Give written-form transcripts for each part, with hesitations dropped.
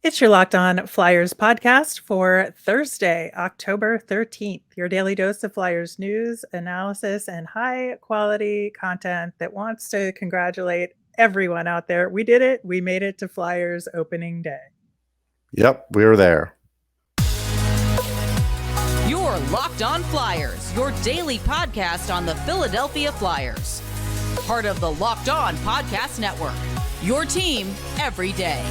It's your Locked On Flyers podcast for Thursday, October 13th. Your daily dose of Flyers news, analysis, and high quality content that wants to congratulate everyone out there. We did it. We made it to Flyers opening day. Yep, we were there. Your Locked On Flyers, your daily podcast on the Philadelphia Flyers. Part of the Locked On Podcast Network. Your team every day.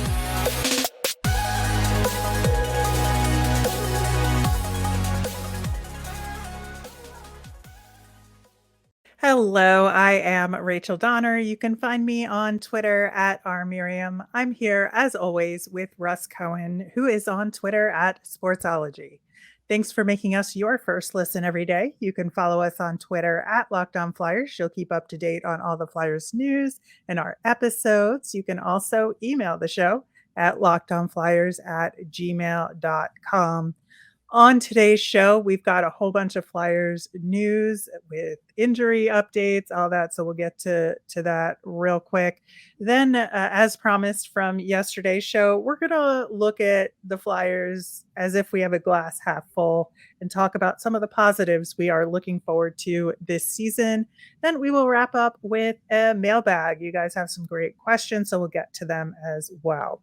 Hello, I am Rachel Donner. You can find me on Twitter at rmiriam. I'm here, as always, with Russ Cohen, who is on Twitter at Sportsology. Thanks for making us your first listen every day. You can follow us on Twitter at Locked On Flyers. You'll keep up to date on all the Flyers news and our episodes. You can also email the show at lockedonflyers@gmail.com. On today's show, we've got a whole bunch of Flyers news with injury updates, all that. So we'll get to that real quick. Then, as promised from yesterday's show, we're going to look at the Flyers as if we have a glass half full and talk about some of the positives we are looking forward to this season. Then we will wrap up with a mailbag. You guys have some great questions, so we'll get to them as well.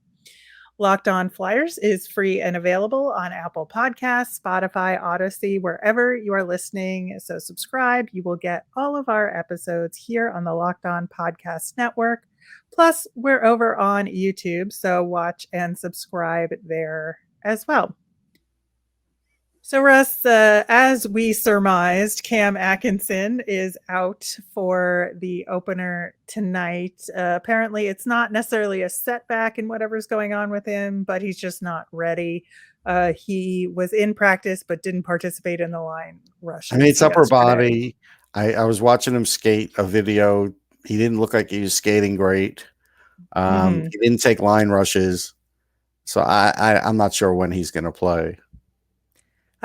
Locked On Flyers is free and available on Apple Podcasts, Spotify, Odyssey, wherever you are listening. So subscribe. You will get all of our episodes here on the Locked On Podcast Network. Plus, we're over on YouTube, so watch and subscribe there as well. So, Russ, as we surmised, Cam Atkinson is out for the opener tonight. Apparently, it's not necessarily a setback in whatever's going on with him, but he's just not ready. He was in practice, but didn't participate in the line rush. I mean, it's upper body. I was watching him skate a video. He didn't look like he was skating great. He didn't take line rushes. So I'm not sure when he's going to play.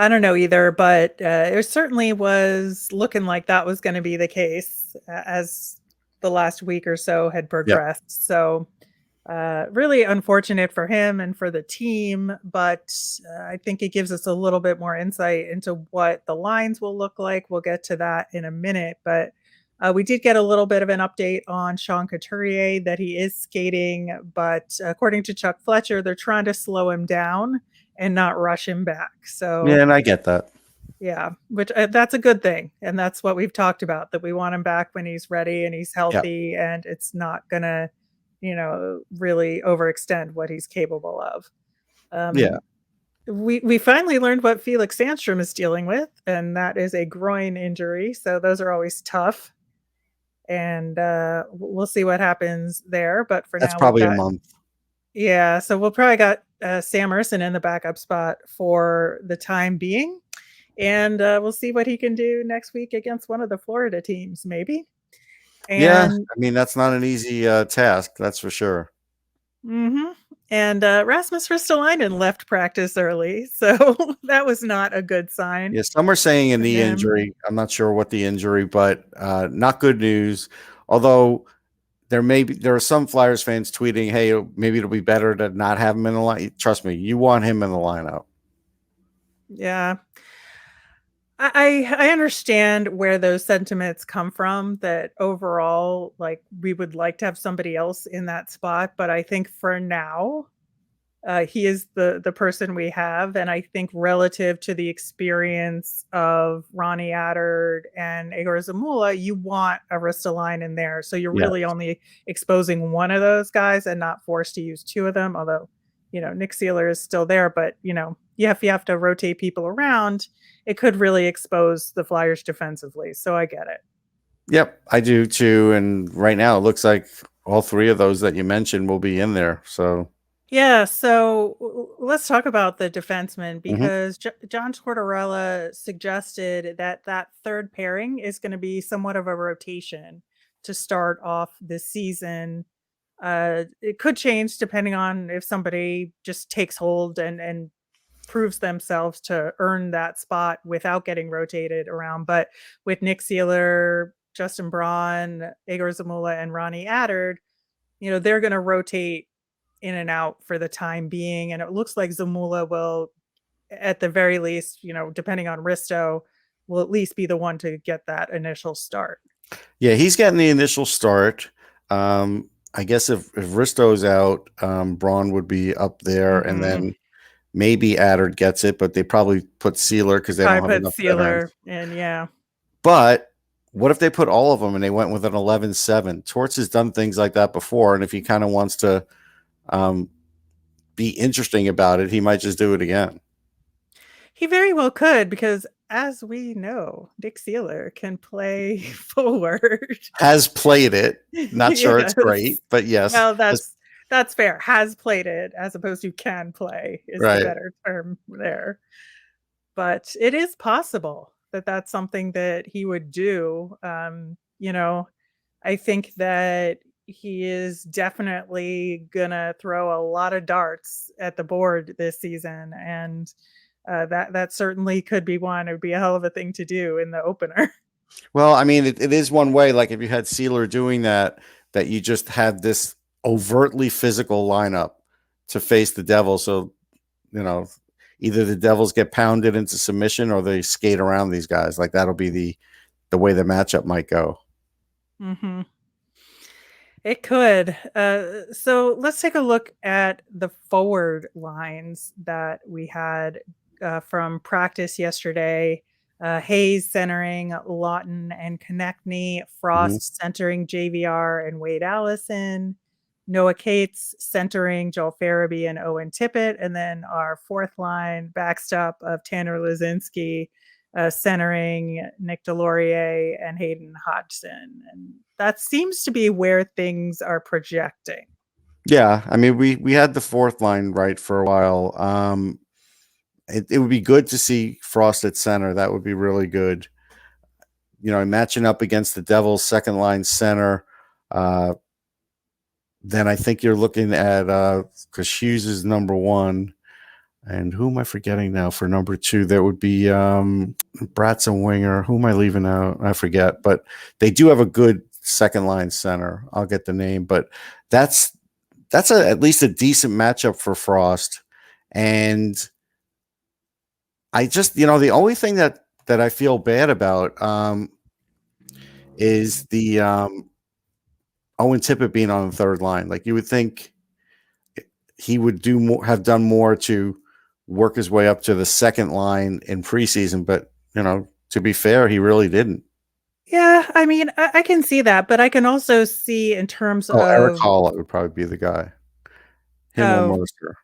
I don't know either, but it certainly was looking like that was going to be the case as the last week or so had progressed. Yep. So really unfortunate for him and for the team, but I think it gives us a little bit more insight into what the lines will look like. We'll get to that in a minute, but we did get a little bit of an update on Sean Couturier that he is skating, but according to Chuck Fletcher, they're trying to slow him down and not rush him back. So yeah, and I get that. Yeah, which that's a good thing. And that's what we've talked about, that we want him back when he's ready and he's healthy, and it's not going to, really overextend what he's capable of. We finally learned what Felix Sandstrom is dealing with, and that is a groin injury. So those are always tough. And we'll see what happens there. But for that's now, probably a month. Yeah, so we'll probably got Sam Ersson in the backup spot for the time being. And we'll see what he can do next week against one of the Florida teams, maybe. And, I mean, that's not an easy task, that's for sure. Mm-hmm. And Rasmus Ristolainen left practice early, so that was not a good sign. Yeah, some are saying a knee injury. I'm not sure what the injury, but not good news. Although there are some Flyers fans tweeting, hey, maybe it'll be better to not have him in the line. Trust me, you want him in the lineup. Yeah. I understand where those sentiments come from, that overall, like, we would like to have somebody else in that spot. But I think for now, he is the person we have. And I think relative to the experience of Ronnie Attard and Egor Zamula, you want a Ristolainen in there. So you're really only exposing one of those guys and not forced to use two of them. Although, Nick Seeler is still there. But, if you have to rotate people around, it could really expose the Flyers defensively. So I get it. Yep, I do too. And right now it looks like all three of those that you mentioned will be in there. So yeah, so let's talk about the defensemen, because John Tortorella suggested that third pairing is going to be somewhat of a rotation to start off this season. It could change depending on if somebody just takes hold and proves themselves to earn that spot without getting rotated around. But with Nick Seeler, Justin Braun, Egor Zamula, and Ronnie Attard, they're going to rotate in and out for the time being. And it looks like Zamula will, at the very least, depending on Risto, will at least be the one to get that initial start. Yeah, he's getting the initial start. I guess if Risto's out, Braun would be up there, and then maybe Adder gets it, but they probably put Seeler because they don't have enough Seeler in, yeah. But what if they put all of them and they went with an 11-7? Torts has done things like that before, and if he kind of wants to be interesting about it, he might just do it again. He very well could, because as we know, Nick Seeler can play forward. Has played it. Not sure it's great, but yes. Well, that's fair. Has played it as opposed to can play is the better term there. But it is possible that that's something that he would do. I think that he is definitely gonna throw a lot of darts at the board this season, and that certainly could be one. It would be a hell of a thing to do in the opener. Well, I mean, it is one way. Like if you had Seeler doing that you just had this overtly physical lineup to face the Devils. So, either the Devils get pounded into submission or they skate around these guys. Like that'll be the way the matchup might go. Mm-hmm. It could. So let's take a look at the forward lines that we had from practice yesterday. Hayes centering Lawton and Konechny, Frost centering JVR and Wade Allison, Noah Cates centering Joel Farabee and Owen Tippett, and then our fourth line backstop of Tanner Lazinski centering Nick Delorier and Hayden Hodgson. And that seems to be where things are projecting. Yeah, I mean, we had the fourth line right for a while. It would be good to see Frost at center. That would be really good. Matching up against the Devils' second line center. Then I think you're looking at because Hughes is number one. And who am I forgetting now for number two? There would be Bratz and Winger. Who am I leaving out? I forget. But they do have a good second line center. I'll get the name. But that's at least a decent matchup for Frost. And I just, the only thing that I feel bad about is the Owen Tippett being on the third line. Like you would think he would have done more to work his way up to the second line in preseason, but to be fair, he really didn't. Yeah, I mean, I can see that, but I can also see in terms of Eric Hall would probably be the guy. Him or Mercer.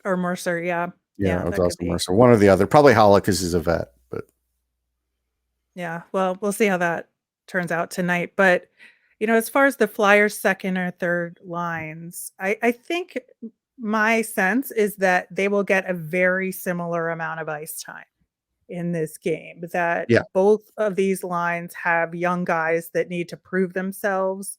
Or Mercer, yeah. Yeah, it was also Mercer. One or the other. Probably Holla because he's a vet, but yeah. Well, we'll see how that turns out tonight. But as far as the Flyers' second or third lines, I think my sense is that they will get a very similar amount of ice time in this game. That both of these lines have young guys that need to prove themselves.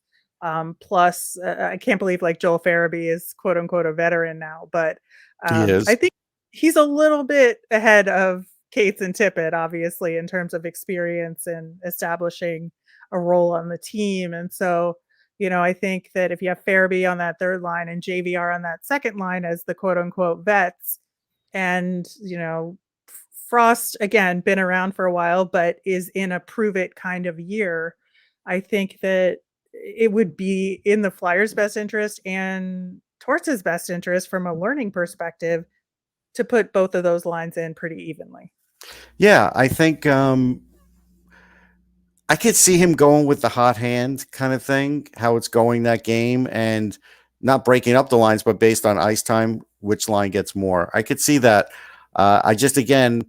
Plus, I can't believe Joel Farabee is quote unquote a veteran now, but I think he's a little bit ahead of Cates and Tippett, obviously, in terms of experience and establishing a role on the team. And so, I think that if you have Farabee on that third line and JVR on that second line as the quote unquote vets, and, Frost, again, been around for a while, but is in a prove it kind of year, I think that it would be in the Flyers' best interest and Torts' best interest from a learning perspective to put both of those lines in pretty evenly. Yeah, I think I could see him going with the hot hand kind of thing, how it's going that game, and not breaking up the lines, but based on ice time, which line gets more. I could see that. I just, again,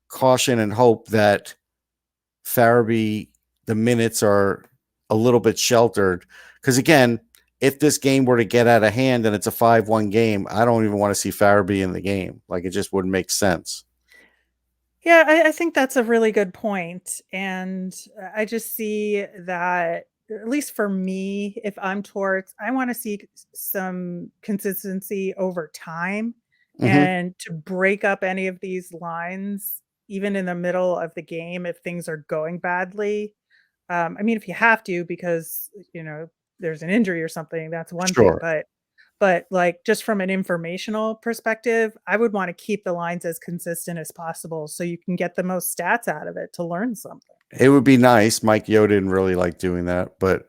caution and hope that Farabee, the minutes are a little bit sheltered. Because, again, if this game were to get out of hand and it's a 5-1 game, I don't even want to see Farabee in the game. It just wouldn't make sense. Yeah, I think that's a really good point. And I just see that, at least for me, if I'm Torts, I want to see some consistency over time and to break up any of these lines, even in the middle of the game, if things are going badly. I mean, if you have to, because, there's an injury or something, that's one thing. But like just from an informational perspective, I would want to keep the lines as consistent as possible so you can get the most stats out of it to learn something. It would be nice. Mike Yo didn't really like doing that, but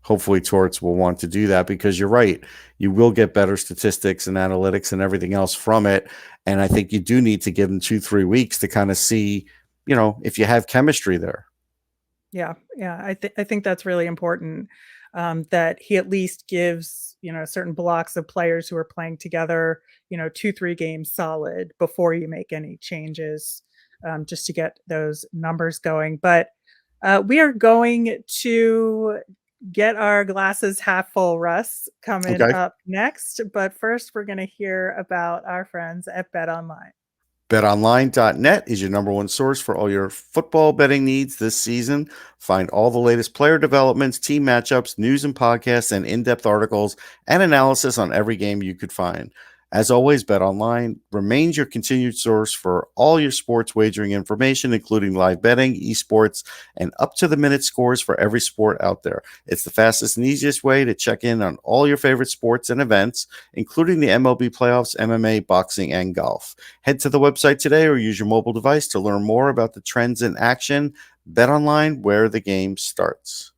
hopefully Torts will want to do that, because you're right. You will get better statistics and analytics and everything else from it. And I think you do need to give them 2-3 weeks to kind of see, if you have chemistry there. Yeah. I think that's really important, that he at least gives, certain blocks of players who are playing together, 2-3 games solid before you make any changes, just to get those numbers going. But we are going to get our glasses half full, Russ, coming Okay. up next. But first, we're going to hear about our friends at BetOnline. BetOnline.net is your number one source for all your football betting needs this season. Find all the latest player developments, team matchups, news and podcasts, and in-depth articles and analysis on every game you could find. As always, BetOnline remains your continued source for all your sports wagering information, including live betting, esports, and up-to-the-minute scores for every sport out there. It's the fastest and easiest way to check in on all your favorite sports and events, including the MLB playoffs, MMA, boxing, and golf. Head to the website today or use your mobile device to learn more about the trends in action. BetOnline, where the game starts.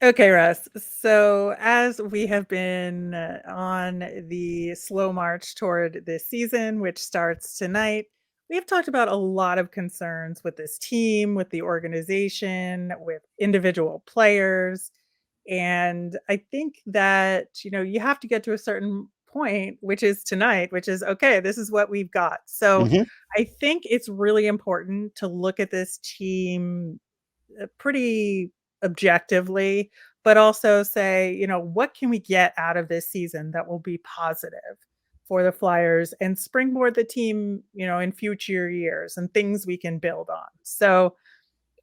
Okay, Russ. So as we have been on the slow march toward this season, which starts tonight, we have talked about a lot of concerns with this team, with the organization, with individual players. And I think that, you have to get to a certain point, which is tonight, which is, okay, this is what we've got. So I think it's really important to look at this team pretty objectively, but also say, what can we get out of this season that will be positive for the Flyers and springboard the team, in future years and things we can build on. So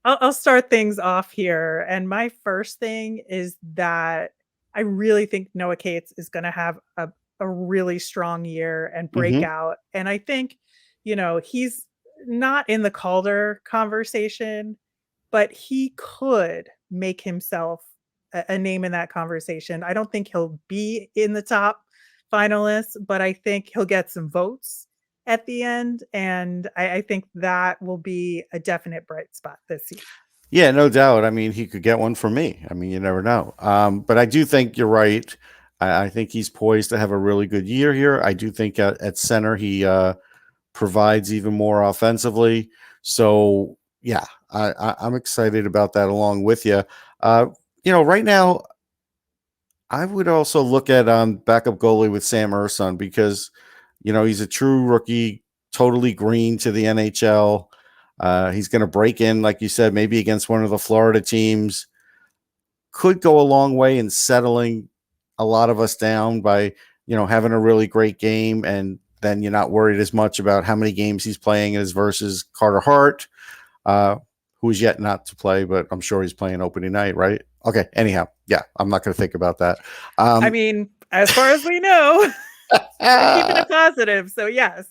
I'll start things off here. And my first thing is that I really think Noah Cates is going to have a really strong year and break out. And I think, he's not in the Calder conversation, but he could make himself a name in that conversation. I don't think he'll be in the top finalists, but I think he'll get some votes at the end. And I think that will be a definite bright spot this season. Yeah, no doubt. I mean, he could get one from me. I mean, you never know. But I do think you're right. I think he's poised to have a really good year here. I do think at center he provides even more offensively. So, yeah, I'm excited about that along with you. Right now, I would also look at backup goalie with Sam Ersson, because, he's a true rookie, totally green to the NHL. He's going to break in, like you said, maybe against one of the Florida teams. Could go a long way in settling a lot of us down by, having a really great game, and then you're not worried as much about how many games he's playing as versus Carter Hart, who is yet not to play, but I'm sure he's playing opening night, right? Okay. Anyhow, yeah, I'm not going to think about that. I mean, as far as we know, we're keeping it positive. So yes.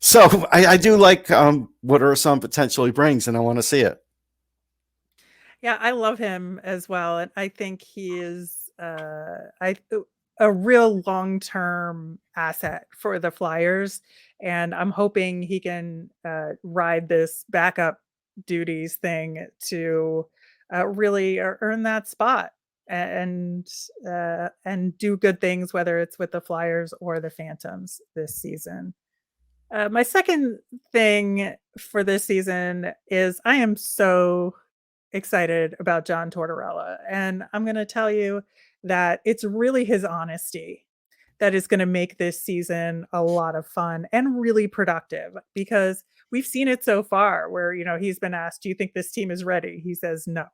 So I do like what Ursan potentially brings, and I want to see it. Yeah, I love him as well. And I think he is a real long-term asset for the Flyers. And I'm hoping he can ride this backup duties thing to really earn that spot and do good things, whether it's with the Flyers or the Phantoms this season. My second thing for this season is I am so excited about John Tortorella. And I'm going to tell you that it's really his honesty that is going to make this season a lot of fun and really productive, because we've seen it so far where, he's been asked, do you think this team is ready? He says, no.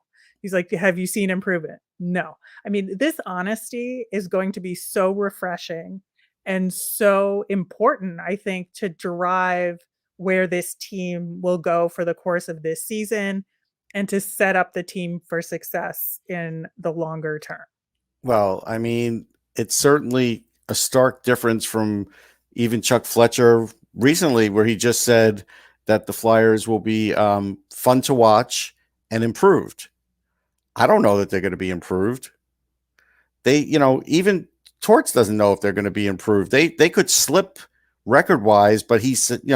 He's like, have you seen improvement? No. I mean, this honesty is going to be so refreshing and so important, I think, to drive where this team will go for the course of this season and to set up the team for success in the longer term. Well, I mean, it's certainly a stark difference from even Chuck Fletcher recently, where he just said that the Flyers will be fun to watch and improved. I don't know that they're going to be improved. they, even Torts doesn't know if they're going to be improved. They could slip record wise, but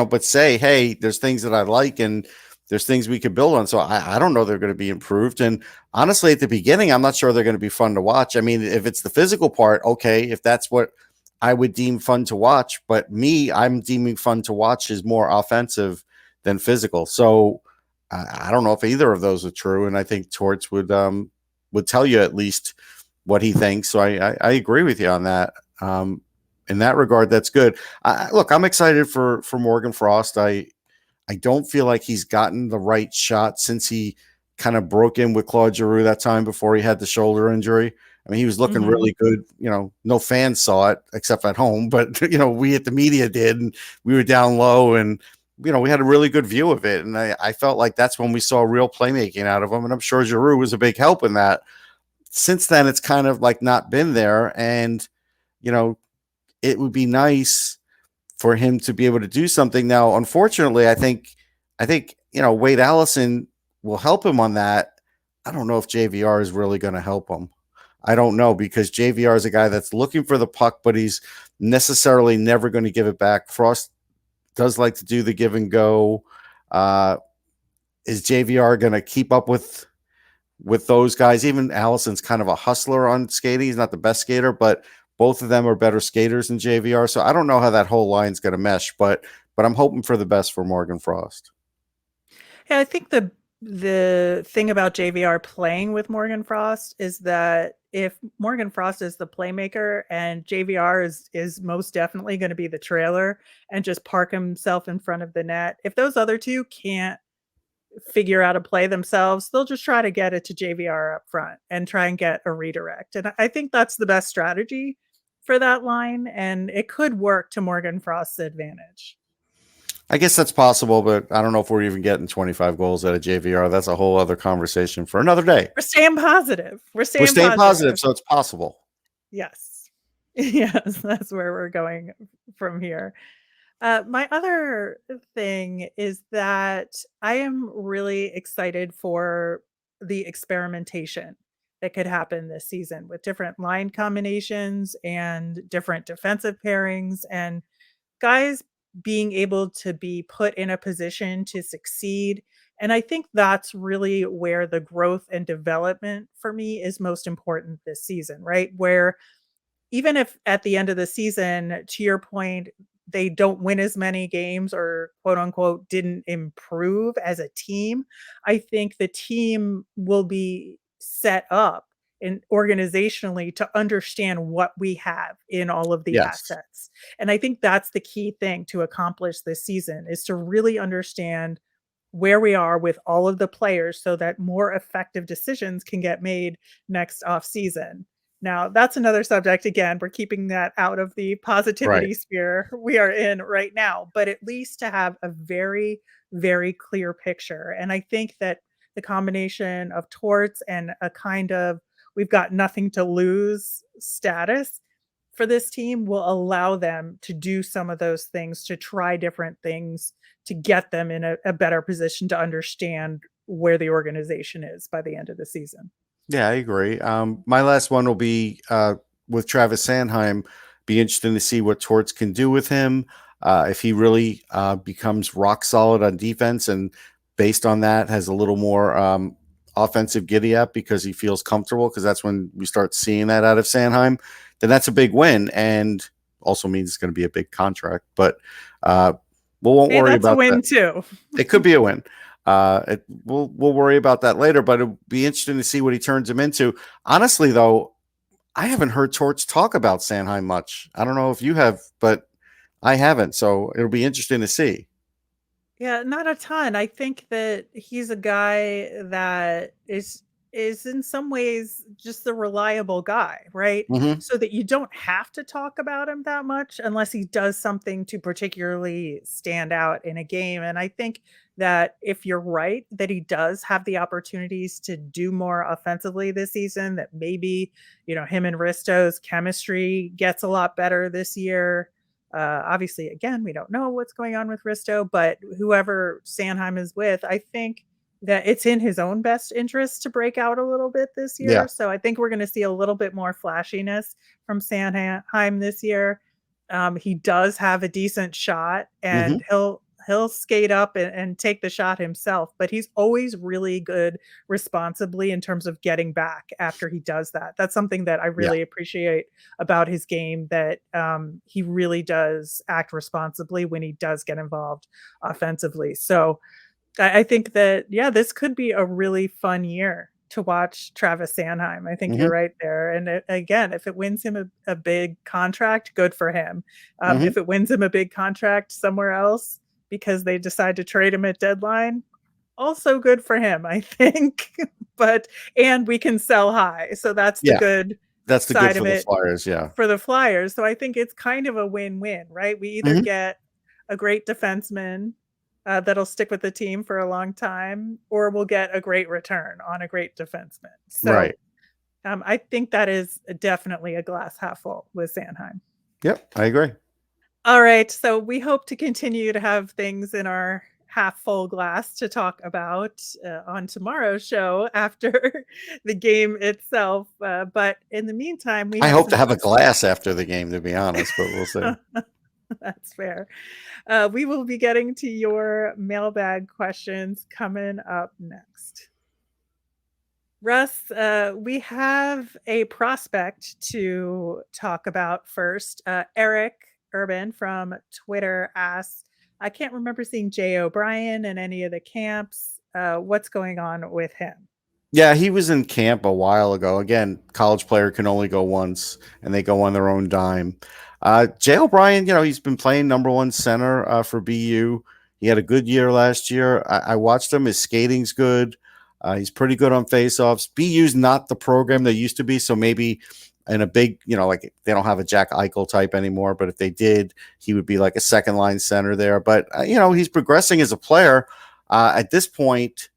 but say, hey, there's things that I like and there's things we could build on. So I don't know they're going to be improved. And honestly, at the beginning, I'm not sure they're going to be fun to watch. I mean, if it's the physical part, okay, if that's what I would deem fun to watch, but I'm deeming fun to watch is more offensive than physical. So I don't know if either of those are true. And I think Torts would tell you at least what he thinks. So I agree with you on that. In that regard, that's good. Look, I'm excited for Morgan Frost. I don't feel like he's gotten the right shot since he kind of broke in with Claude Giroux that time before he had the shoulder injury. I mean, he was looking really good. No fans saw it except at home, but we at the media did, and we were down low, and we had a really good view of it. And I felt like that's when we saw real playmaking out of him, and I'm sure Giroux was a big help in that. Since then, it's kind of like not been there, and it would be nice for him to be able to do something. Now, unfortunately, I think Wade Allison will help him on that. I don't know if JVR is really going to help him. I don't know, because JVR is a guy that's looking for the puck, but he's necessarily never going to give it back. Frost does like to do the give and go. Is JVR going to keep up with those guys? Even Allison's kind of a hustler on skating. He's not the best skater, but both of them are better skaters than JVR. So I don't know how that whole line's going to mesh, but I'm hoping for the best for Morgan Frost. Yeah, I think the thing about JVR playing with Morgan Frost is that if Morgan Frost is the playmaker and JVR is most definitely going to be the trailer and just park himself in front of the net, if those other two can't figure out a play themselves, they'll just try to get it to JVR up front and try and get a redirect. And I think that's the best strategy for that line, and it could work to Morgan Frost's advantage. I guess that's possible, but I don't know if we're even getting 25 goals out of JVR. That's a whole other conversation for another day. We're staying positive. We're staying positive, so it's possible. Yes. Yes, that's where we're going from here. My other thing is that I am really excited for the experimentation that could happen this season with different line combinations and different defensive pairings, and guys being able to be put in a position to succeed. And I think that's really where the growth and development for me is most important this season, right? Where even if at the end of the season, to your point, they don't win as many games or quote unquote didn't improve as a team, I think the team will be set up and organizationally to understand what we have in all of the assets. And I think that's the key thing to accomplish this season, is to really understand where we are with all of the players so that more effective decisions can get made next off season. Now, that's another subject. Again, we're keeping that out of the positivity sphere we are in right now, but at least to have a very, very clear picture. And I think that the combination of Torts and a kind of we've got nothing to lose status for this team will allow them to do some of those things, to try different things, to get them in a better position to understand where the organization is by the end of the season. Yeah, I agree. My last one will be with Travis Sanheim. Be interesting to see what Torts can do with him. If he really becomes rock solid on defense and based on that has a little more offensive giddy up because he feels comfortable, because that's when we start seeing that out of Sanheim, then that's a big win, and also means it's going to be a big contract. But we won't worry about that. That's a win too. It could be a win. We'll worry about that later, but it'll be interesting to see what he turns him into. Honestly, though, I haven't heard Torts talk about Sanheim much. I don't know if you have, but I haven't. So it'll be interesting to see. Yeah, not a ton. I think that he's a guy that is in some ways just the reliable guy, right? Mm-hmm. So that you don't have to talk about him that much unless he does something to particularly stand out in a game. And I think that if you're right, that he does have the opportunities to do more offensively this season, that maybe, him and Risto's chemistry gets a lot better this year. Obviously, again, we don't know what's going on with Risto, but whoever Sanheim is with, I think that it's in his own best interest to break out a little bit this year. Yeah. So I think we're going to see a little bit more flashiness from Sanheim this year. He does have a decent shot, and he'll skate up and take the shot himself, but he's always really good responsibly in terms of getting back after he does that. That's something that I really appreciate about his game, that he really does act responsibly when he does get involved offensively. So I think that, yeah, this could be a really fun year to watch Travis Sanheim. I think you're right there. And again, if it wins him a big contract, good for him. If it wins him a big contract somewhere else because they decide to trade him at deadline, also good for him, I think. And we can sell high. So that's the good That's the side good for of the it Flyers, yeah. for the Flyers. So I think it's kind of a win-win, right? We either get a great defenseman that'll stick with the team for a long time, or we'll get a great return on a great defenseman. So I think that is definitely a glass half full with Sanheim. Yep, I agree. All right. So we hope to continue to have things in our half full glass to talk about on tomorrow's show after the game itself. But in the meantime, I hope to have a glass after the game, to be honest, but we'll see. That's fair. We will be getting to your mailbag questions coming up next. Russ, we have a prospect to talk about first. Eric Urban from Twitter asks, I can't remember seeing Jay O'Brien in any of the camps. What's going on with him? Yeah, he was in camp a while ago. Again, college player can only go once, and they go on their own dime. Jay O'Brien, he's been playing number one center for BU. He had a good year last year. I watched him. His skating's good. He's pretty good on faceoffs. BU's not the program they used to be, so maybe in a big, like they don't have a Jack Eichel type anymore, but if they did, he would be like a second line center there. But, he's progressing as a player. At this point,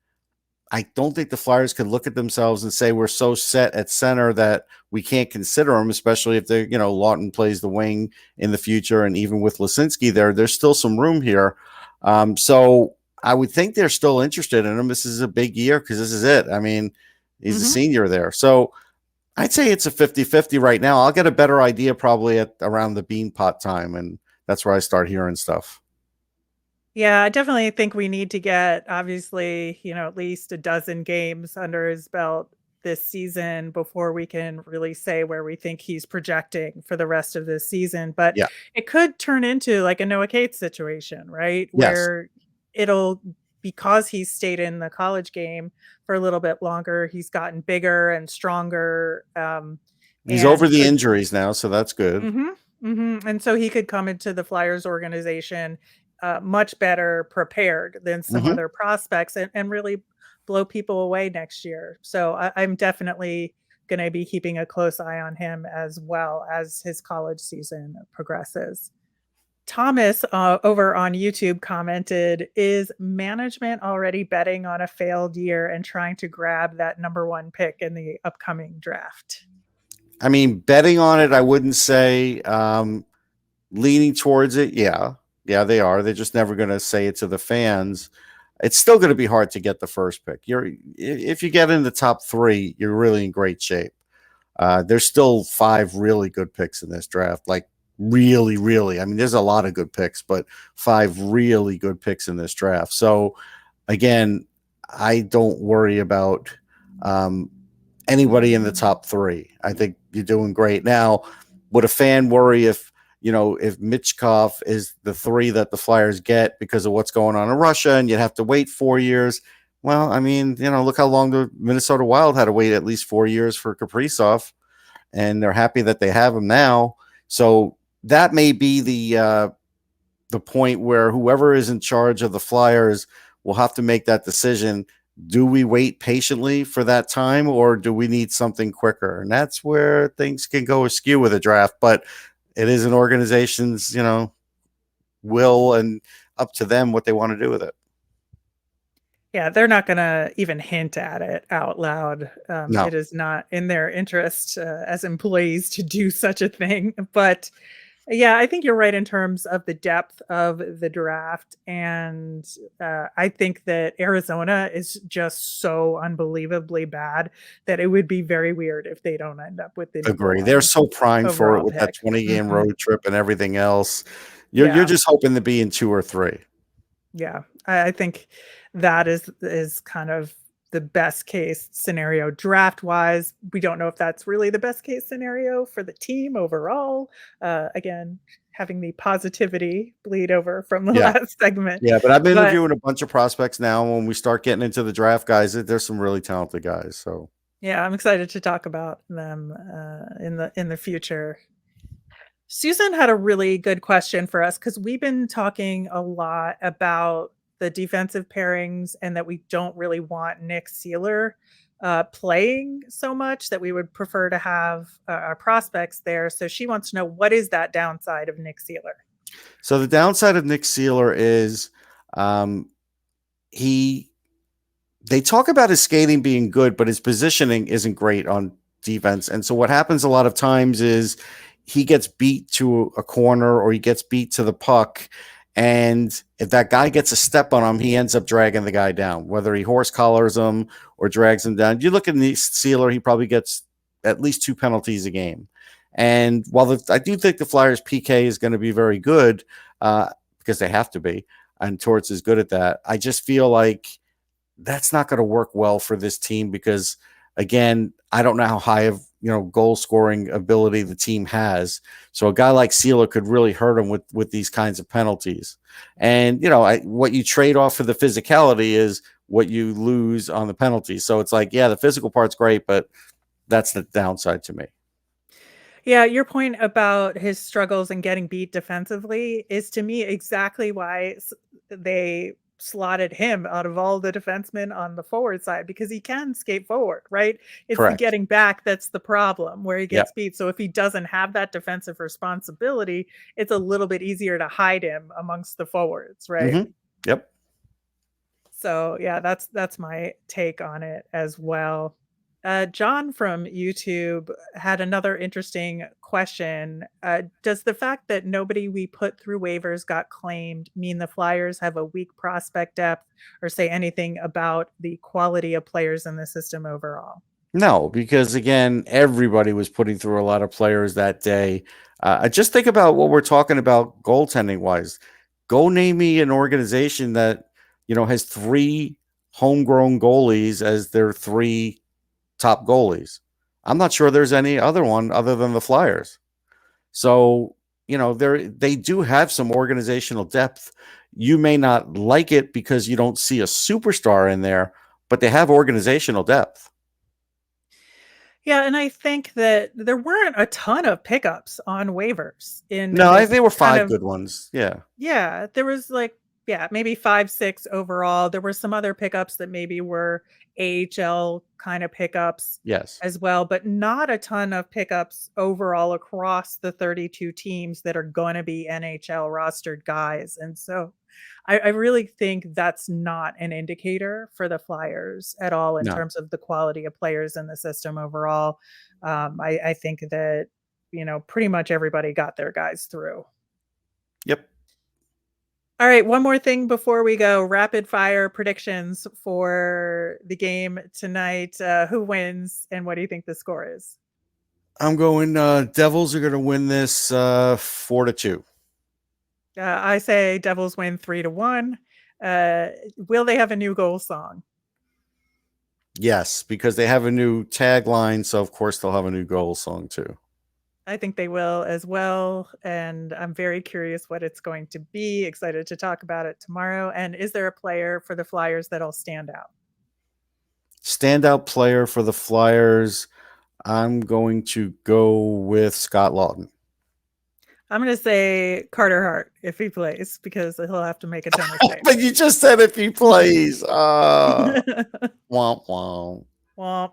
I don't think the Flyers could look at themselves and say we're so set at center that we can't consider him, especially if they, Lawton plays the wing in the future. And even with Lisinski there's still some room here. So I would think they're still interested in him. This is a big year because this is it. I mean, he's a senior there. So I'd say it's a 50-50 right now. I'll get a better idea probably at around the Beanpot time. And that's where I start hearing stuff. Yeah, I definitely think we need to get, obviously, at least a dozen games under his belt this season before we can really say where we think he's projecting for the rest of this season. But it could turn into like a Noah Cates situation, right? Where it'll, because he's stayed in the college game for a little bit longer, he's gotten bigger and stronger. He's over the injuries now, so that's good. And so he could come into the Flyers organization much better prepared than some other prospects and really blow people away next year. So I'm definitely going to be keeping a close eye on him as well as his college season progresses. Thomas over on YouTube commented, is management already betting on a failed year and trying to grab that number one pick in the upcoming draft? I mean, betting on it, I wouldn't say. Leaning towards it, yeah, they are. They're just never going to say it to the fans. It's still going to be hard to get the first pick. If you get in the top three, you're really in great shape. There's still 5 really good picks in this draft. Like really, really. I mean, there's a lot of good picks, but 5 really good picks in this draft. So again, I don't worry about anybody in the top 3. I think you're doing great. Now, would a fan worry if Michkov is the 3 that the Flyers get because of what's going on in Russia and you'd have to wait 4 years? Well, I mean, look how long the Minnesota Wild had to wait at least 4 years for Kaprizov, and they're happy that they have him now. So that may be the point where whoever is in charge of the Flyers will have to make that decision. Do we wait patiently for that time, or do we need something quicker? And that's where things can go askew with a draft. But it is an organization's, will, and up to them what they want to do with it. Yeah, they're not going to even hint at it out loud. No. It is not in their interest as employees to do such a thing. But Yeah, I think you're right in terms of the depth of the draft. And I think that Arizona is just so unbelievably bad that it would be very weird if they don't end up with the number Agree. They're one so primed for it overall with that pick. 20-game road trip and everything else. You're Yeah. just hoping to be in 2 or 3. Yeah. I think that is kind of the best case scenario draft wise. We don't know if that's really the best case scenario for the team overall. Again, having the positivity bleed over from the Yeah. last segment. Yeah, but I've been But interviewing a bunch of prospects now. When we start getting into the draft guys, there's some really talented guys. So yeah, I'm excited to talk about them in the future. Susan had a really good question for us because we've been talking a lot about the defensive pairings and that we don't really want Nick Seeler playing so much, that we would prefer to have our prospects there. So she wants to know, what is that downside of Nick Seeler? So the downside of Nick Seeler is they talk about his skating being good, but his positioning isn't great on defense. And so what happens a lot of times is he gets beat to a corner or he gets beat to the puck. And if that guy gets a step on him, he ends up dragging the guy down, whether he horse collars him or drags him down. You look at the Sealer, he probably gets at least 2 penalties a game. And while I do think the Flyers PK is going to be very good because they have to be, and Torts is good at that, I just feel like that's not going to work well for this team because, again, I don't know how high of goal scoring ability the team has. So a guy like Seeler could really hurt him with these kinds of penalties. And what you trade off for the physicality is what you lose on the penalties. So it's like, yeah, the physical part's great, but that's the downside to me. Yeah, your point about his struggles and getting beat defensively is, to me, exactly why they slotted him out of all the defensemen on the forward side, because he can skate forward, right? It's the Correct. getting back that's the problem, where he Yep. gets beat. So if he doesn't have that defensive responsibility, it's a little bit easier to hide him amongst the forwards, right? Mm-hmm. Yep. So yeah, that's my take on it as well. John from YouTube had another interesting question. Does the fact that nobody we put through waivers got claimed mean the Flyers have a weak prospect depth, or say anything about the quality of players in the system overall? No, because again, everybody was putting through a lot of players that day. Just think about what we're talking about goaltending wise. Go name me an organization that has 3 homegrown goalies as their 3 top goalies. I'm not sure there's any other one other than the Flyers. So, they do have some organizational depth. You may not like it because you don't see a superstar in there, but they have organizational depth. Yeah, and I think that there weren't a ton of pickups on waivers in No, this they were 5 kind of, good ones. Yeah. yeah, there was maybe 5, 6 overall. There were some other pickups that maybe were AHL kind of pickups Yes. as well, but not a ton of pickups overall across the 32 teams that are going to be NHL rostered guys. And so I really think that's not an indicator for the Flyers at all in No. terms of the quality of players in the system overall. I think that, pretty much everybody got their guys through. Yep. All right, one more thing before we go. Rapid fire predictions for the game tonight. Who wins and what do you think the score is? I'm going Devils are going to win this 4-2. I say Devils win 3-1. Will they have a new goal song? Yes, because they have a new tagline, so of course they'll have a new goal song too. I think they will as well, and I'm very curious what it's going to be. Excited to talk about it tomorrow. And is there a player for the Flyers that'll stand out? Standout player for the Flyers, I'm going to go with Scott Lawton. I'm going to say Carter Hart if he plays, because he'll have to make a ton of saves. But you just said if he plays. Womp womp. Womp.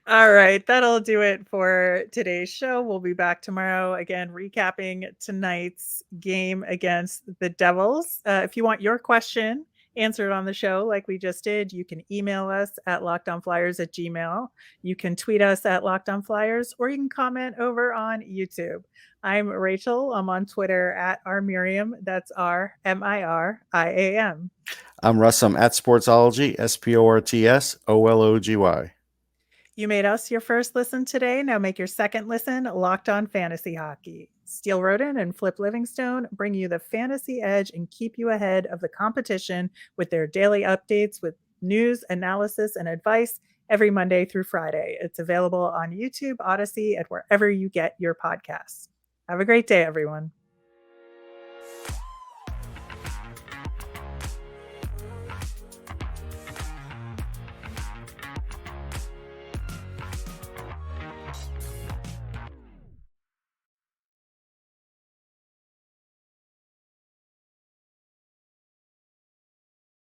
All right, that'll do it for today's show. We'll be back tomorrow again, recapping tonight's game against the Devils. If you want your question answer it on the show like we just did, you can email us at lockedonflyers@gmail. You can tweet us at lockedonflyers, or you can comment over on YouTube. I'm Rachel. I'm on Twitter at rmiriam. That's RMIRIAM. I'm Russ. I'm at Sportsology, SPORTSOLOGY. You made us your first listen today. Now make your second listen Locked On Fantasy Hockey. Steele Roden and Flip Livingstone bring you the fantasy edge and keep you ahead of the competition with their daily updates with news, analysis, and advice every Monday through Friday. It's available on YouTube, Odyssey, and wherever you get your podcasts. Have a great day, everyone.